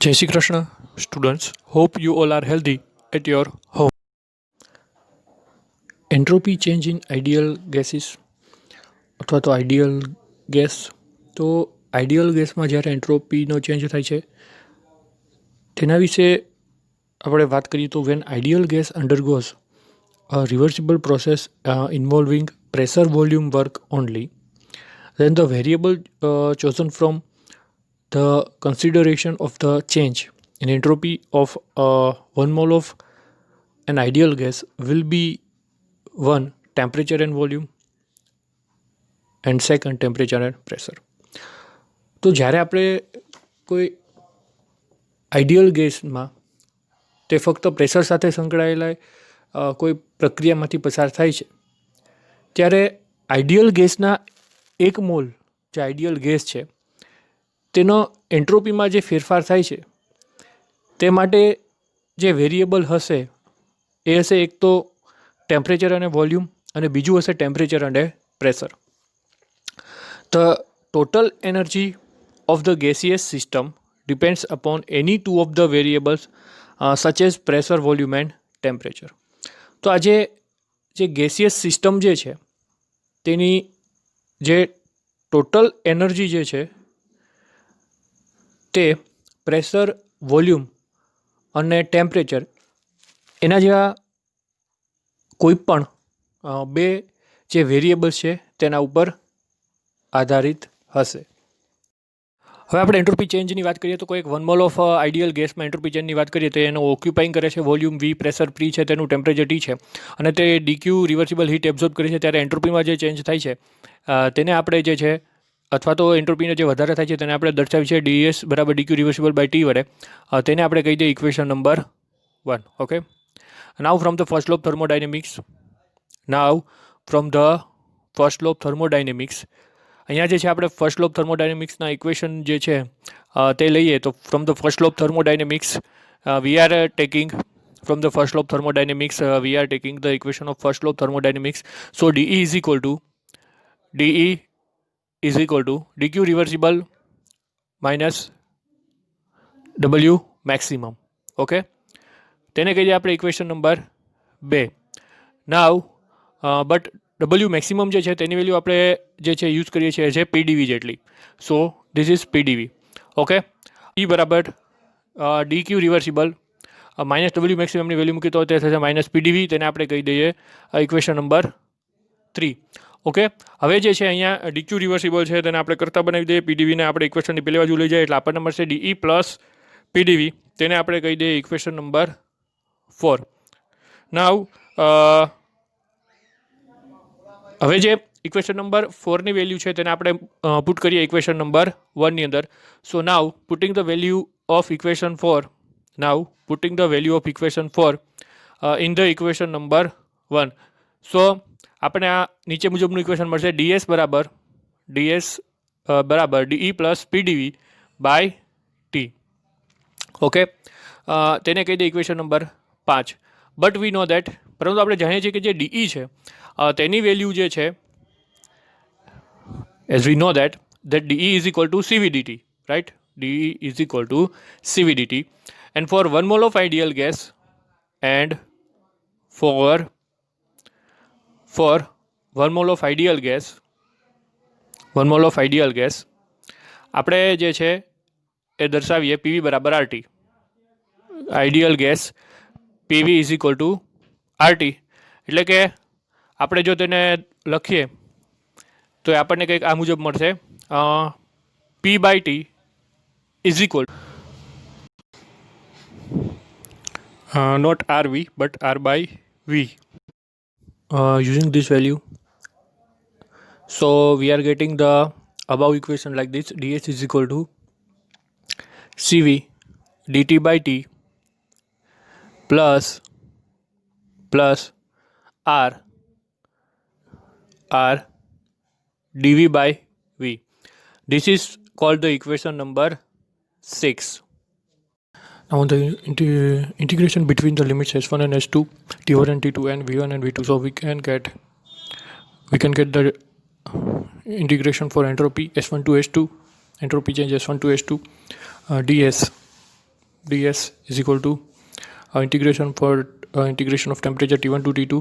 જય Shri Krishna students, hope you all are healthy at your home. Entropy change in ideal gases અથવા તો ideal gas. તો ideal ગેસમાં જ્યારે એન્ટ્રોપીનો change થાય છે તેના વિશે આપણે વાત કરીએ તો when ideal gas undergoes a reversible process involving pressure volume work only, then the variable chosen from the consideration of the change in entropy of 1 mole of an ideal gas will be one temperature and volume and second temperature and pressure. તો જ્યારે આપણે કોઈ ideal ગેસમાં તે ફક્ત pressure સાથે સંકળાયેલા કોઈ પ્રક્રિયામાંથી પસાર થાય છે ત્યારે આઈડિયલ ગેસના 1 મોલ જે આઈડિયલ ગેસ છે તેનો એન્ટ્રોપીમાં જે ફેરફાર થાય છે તે માટે જે વેરિયેબલ હશે એ હશે એક તો ટેમ્પરેચર અને વોલ્યુમ અને બીજું હશે ટેમ્પરેચર અને pressure. The total energy of the gaseous system depends upon any two of the variables such as pressure, volume and temperature. તો આજે જે ગેસિયસ સિસ્ટમ જે છે તેની જે ટોટલ એનર્જી જે છે તે પ્રેશર, વોલ્યુમ અને ટેમ્પરેચર એના જેવા કોઈ પણ બે જે વેરિયેબલ્સ છે તેના ઉપર આધારિત હશે. હવે આપણે એન્ટ્રોપી ચેન્જની વાત કરીએ તો કોઈ એક 1 મોલ ઓફ આઈડિયલ ગેસમાં એન્ટ્રોપી ચેન્જની વાત કરીએ તો એનો ઓક્યુપાઈંગ કરે છે વોલ્યુમ વી, પ્રેશર પી છે, તેનું ટેમ્પરેચર ટી છે અને તે ડીક્યુ રિવર્સિબલ હીટ એબ્ઝોર્બ કરે છે ત્યારે એન્ટ્રોપીમાં જે ચેન્જ થાય છે તેને આપણે જે છે અથવા તો એન્ટ્રોપીને જે વધારે થાય છે તેને આપણે દર્શાવી છે ડીએસ બરાબર ડીક્યુ રિવર્સિબલ બાય ટી વડે. તેને આપણે કહી દઈએ equation number 1. Okay, now from the first law of thermodynamics અહીંયા જે છે આપણે ફર્સ્ટ લો ઓફ થર્મોડાયનેમિક્સના ઇક્વેશન જે છે તે લઈએ તો from the first law of thermodynamics we are taking the equation of first law of thermodynamics. So DE is equal to dq reversible minus w maximum. Okay, તેને કહીએ આપણે equation number 2. Now but W maximum જે છે તેની value આપણે જે છે use કરીએ છીએ છે PdV જેટલી. So this is PdV. Okay, E બરાબર DQ રિવર્સિબલ માઇનસ W મેક્સિમમની વેલ્યુ મૂકી તો તે થશે માઇનસ PdV. તેને આપણે કહી દઈએ ઇક્વેશન નંબર 3. ઓકે, હવે જે છે અહીંયા DQ રિવર્સિબલ છે તેને આપણે કરતા બનાવી દઈએ, PdVને આપણે ઇક્વેશનની પેલી બાજુ લઈ જાય એટલે આપણને મળશે DE પ્લસ PdV. તેને આપણે કહી દઈએ ઇક્વેશન નંબર 4. નાવ હવે જે ઇક્વેશન નંબર 4ની વેલ્યુ છે તેને આપણે પુટ કરીએ ઇક્વેશન નંબર 1ની અંદર. So now putting the value of equation 4 in the equation number 1. સો આપણે આ નીચે મુજબનું ઇક્વેશન મળશે ડીએસ બરાબર DE plus PdV by T. Okay, તેને કહી દઈએ equation number 5. But we know that, પરંતુ આપણે જાણીએ છીએ કે જે DE છે તેની વેલ્યુ જે છે as we know that DE is equal to CVDT, right? DE is equal to CVDT, and for 1 mole of ideal gas and for 1 mole of ideal gas આપણે જે છે એ દર્શાવીએ PV બરાબર RT. Ideal gas PV is equal to RT, એટલે કે આપણે જો તેને લખીએ તો આપણને કંઈક આ મુજબ મળશે P/T is equal not RV but R/V. Using this value, so we are getting the above equation like this: ds is equal to CV dt by T plus R dV by V. This is called the equation number 6. Now the integration between the limits S1 and S2, T1 and T2 and V1 and V2. So we can get the integration for entropy S1 to S2, entropy change S1 to S2, ds ds is equal to integration of temperature T1 to T2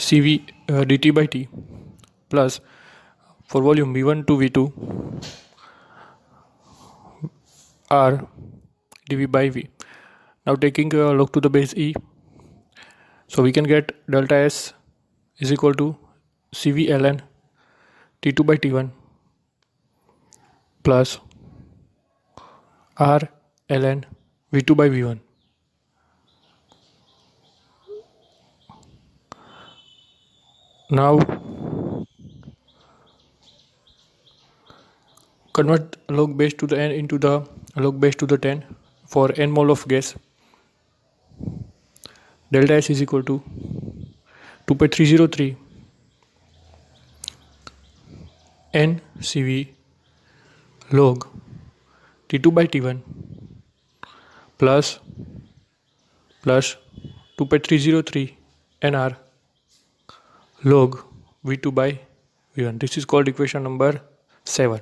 Cv dt by T plus for volume V1 to V2 R dV by V. Now taking a log to the base E, so we can get delta S is equal to Cv ln T2 by T1 plus R ln V2 by V1. Now convert log base to the n into the log base to the 10 for n mole of gas. Delta S is equal to 2.303 n Cv log T2 by T1 plus 2.303 nr log V2 by V1. This is called equation number 7.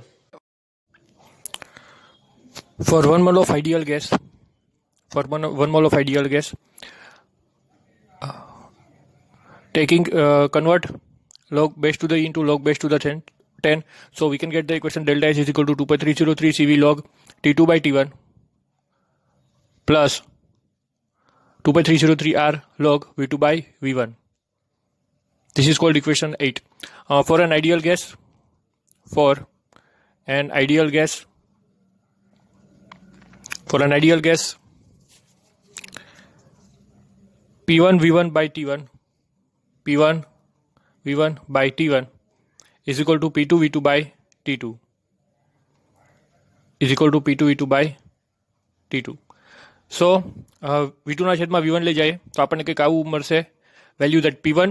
For 1 mole of ideal gas, taking convert log base to the e into log base to the 10, so we can get the equation delta S is equal to 2.303 Cv log T2 by T1 plus 2.303 R log V2 by V1. This is called equation 8. For an ideal gas, P1 V1 by T1 is equal to P2 V2 by T2 So V2 ના છેદમાં V1 લઈ જાય તો આપણને કંઈક આવું મળશે value that P1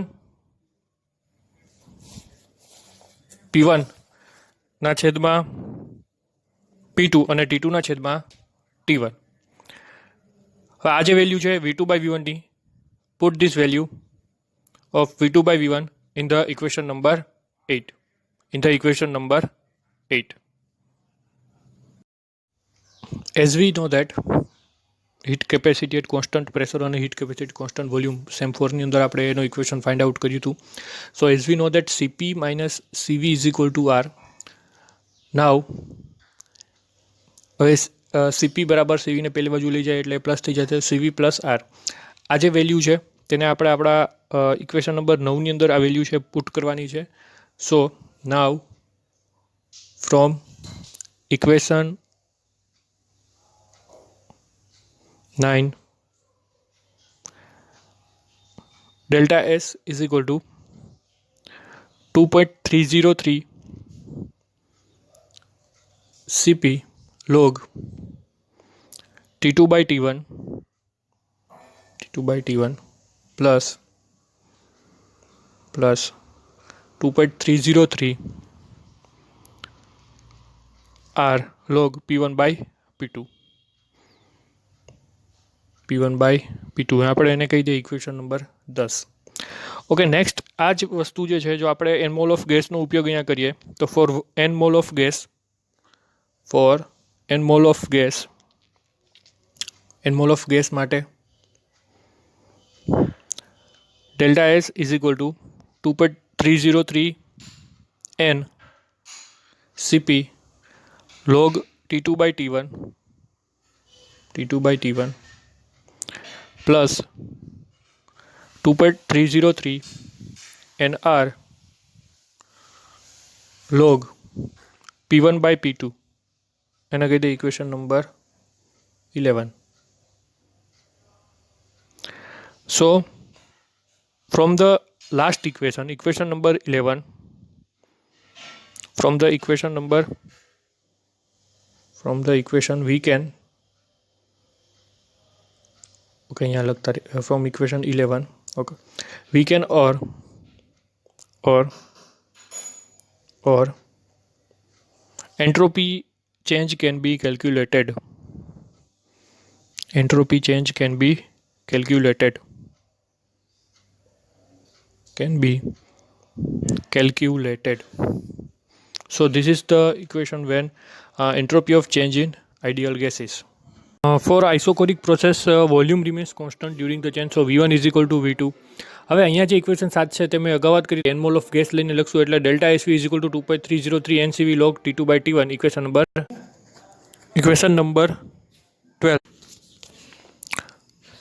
ના છેદમાં P2 અને T2 ના છેદમાં T1. આ જે વેલ્યુ છે V2 by V1 ની, put this value of V2 by V1 in the equation number 8. As we know that heat capacity at constant pressure and heat capacity at constant volume, SEM 4 ની અંદર આપણે એનો equation find out કર્યું હતું. So as we know that Cp minus Cv is equal to R. Now Cp બરાબર Cv ને પહેલી બાજુ લઈ જાય એટલે પ્લસ થઈ જશે Cv પ્લસ R. આ જે વેલ્યુ છે તેને આપણે આપણા ઇક્વેશન નંબર 9 ની અંદર આ વેલ્યુ છે પુટ કરવાની છે. સો નાવ from equation 9 delta S is equal to 2.303 Cp log T2 by T1 plus 2.303 R log P1 by P2 આપણે એને કહી દઈએ ઇક્વેશન નંબર 10. ઓકે, નેક્સ્ટ આ જ વસ્તુ જે છે જો આપણે n મોલ ઓફ ગેસનો ઉપયોગ અહીંયા કરીએ તો for n mole of gas માટે delta S is equal to 2.303 n Cp log T2 by T1 plus 2.303 nR log P1 by P2 and again the equation number 11. So from the last equation number 11, from the equation we can from equation 11 we can or entropy change can be calculated. So this is the equation when entropy of change in ideal gases. For isocoric process, volume remains constant during the change, so V1 is equal to V2. હવે અહીંયા જે equation 7 છે તે મેં અગાઉ વાત કરી 10 mall of gas લઈને લખશું એટલે delta SV is equal to 2.303 NCV log T2 by T1 equation number 12.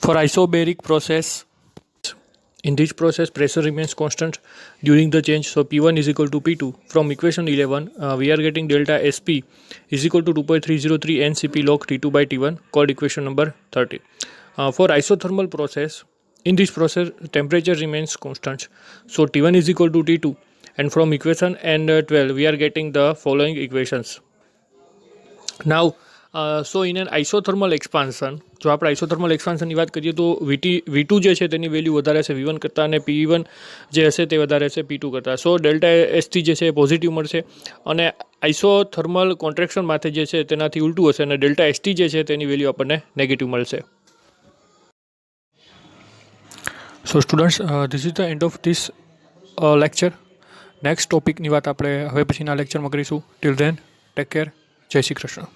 For isobaric process, in this process pressure remains constant during the change, so P1 is equal to P2. From equation 11 we are getting delta SP is equal to 2.303 NCP log T2 by T1 called equation number 30. For isothermal process, in this process temperature remains constant, so T1 is equal to T2, and from equation and 12 we are getting the following equations. Now so in an isothermal expansion, જો આપણે isothermal એક્સપાન્શનની વાત કરીએ તો V2 જે છે તેની value વધારે છે V1 કરતાં અને P1 જે હશે તે વધારે છે P2 કરતાં. સો ડેલ્ટા એસટી જે છે પોઝિટિવ મળશે અને આઇસોથર્મલ કોન્ટ્રેક્શન માથે જે છે તેનાથી ઉલટું હશે અને ડેલ્ટા એસટી જે છે તેની વેલ્યુ આપણને નેગેટિવ મળશે. So students, this is the end of this lecture. Next ટોપિકની વાત આપણે હવે પછીના લેક્ચરમાં કરીશું. Till then take care. Jai Shri Krishna.